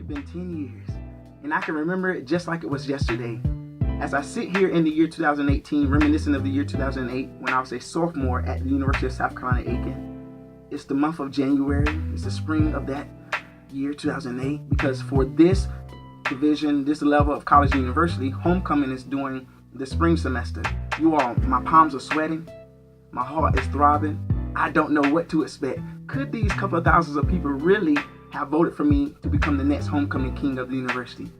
been 10 years, and I can remember it just like it was yesterday. As I sit here in the year 2018, reminiscent of the year 2008, when I was a sophomore at the University of South Carolina-Aiken. It's the month of January. It's the spring of that year 2008, because for this division, this level of college and university, homecoming is during the spring semester. You all, my palms are sweating. My heart is throbbing. I don't know what to expect. Could these couple of thousands of people really have voted for me to become the next homecoming king of the university?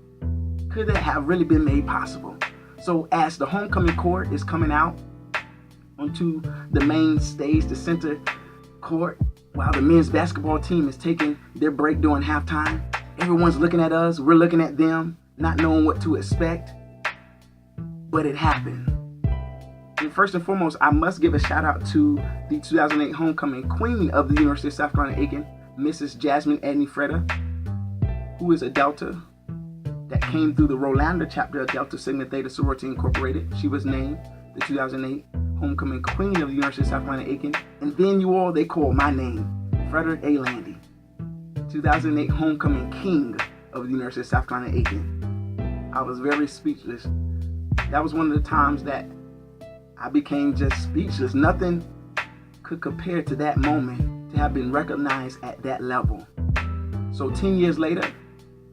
Could that have really been made possible? So as the homecoming court is coming out onto the main stage, the center court, while the men's basketball team is taking their break during halftime, everyone's looking at us, we're looking at them, not knowing what to expect. But it happened. And first and foremost, I must give a shout out to the 2008 homecoming queen of the University of South Carolina-Aiken, Mrs. Jasmine Edney Freda, who is a Delta that came through the Rolanda chapter of Delta Sigma Theta Sorority Incorporated. She was named the 2008 homecoming queen of the University of South Carolina-Aiken. And then you all, they called my name, Frederick A. Landy, 2008 homecoming king of the University of South Carolina-Aiken. I was very speechless. That was one of the times that I became just speechless. Nothing could compare to that moment, to have been recognized at that level. So 10 years later,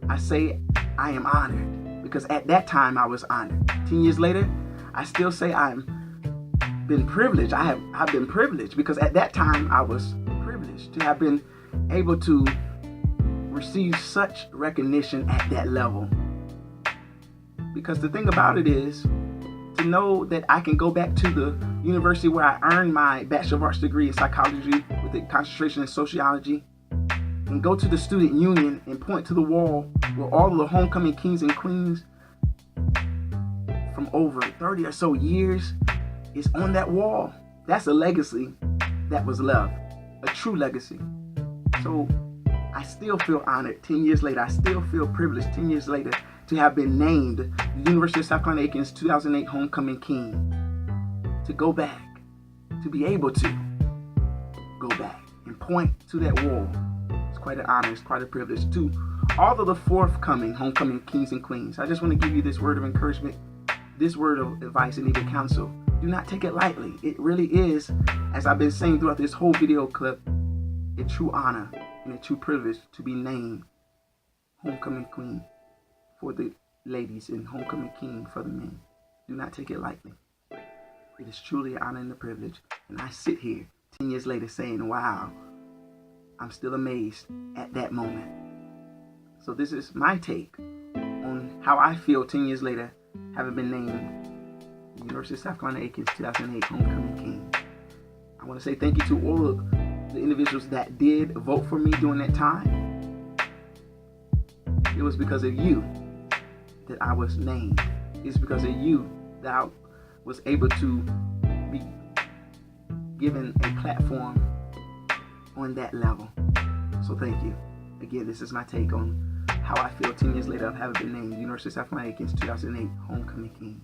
I say I am honored, because at that time I was honored. 10 years later, I still say I've been privileged. I've been privileged, because at that time I was privileged to have been able to receive such recognition at that level. Because the thing about it is, to know that I can go back to the university where I earned my Bachelor of Arts degree in psychology with a concentration in sociology, and go to the student union and point to the wall where all of the homecoming kings and queens from over 30 or so years is on that wall. That's a legacy that was left, a true legacy. So I still feel honored 10 years later. I still feel privileged 10 years later to have been named the University of South Carolina-Aiken's 2008 homecoming king. To go back, to be able to go back and point to that wall. It's quite an honor, it's quite a privilege. To all of the forthcoming homecoming kings and queens, I just want to give you this word of encouragement, this word of advice and even counsel. Do not take it lightly. It really is, as I've been saying throughout this whole video clip, a true honor and a true privilege to be named homecoming queen for the ladies and homecoming king for the men. Do not take it lightly. It is truly an honor and a privilege. And I sit here 10 years later saying, wow, I'm still amazed at that moment. So this is my take on how I feel 10 years later, having been named the University of South Carolina-Aiken's 2008 homecoming king. I want to say thank you to all of the individuals that did vote for me during that time. It was because of you that I was named. It's because of you that I was able to be given a platform on that level. So thank you. Again, this is my take on how I feel 10 years later of having been named the University of South Carolina-Aiken's 2008 homecoming king.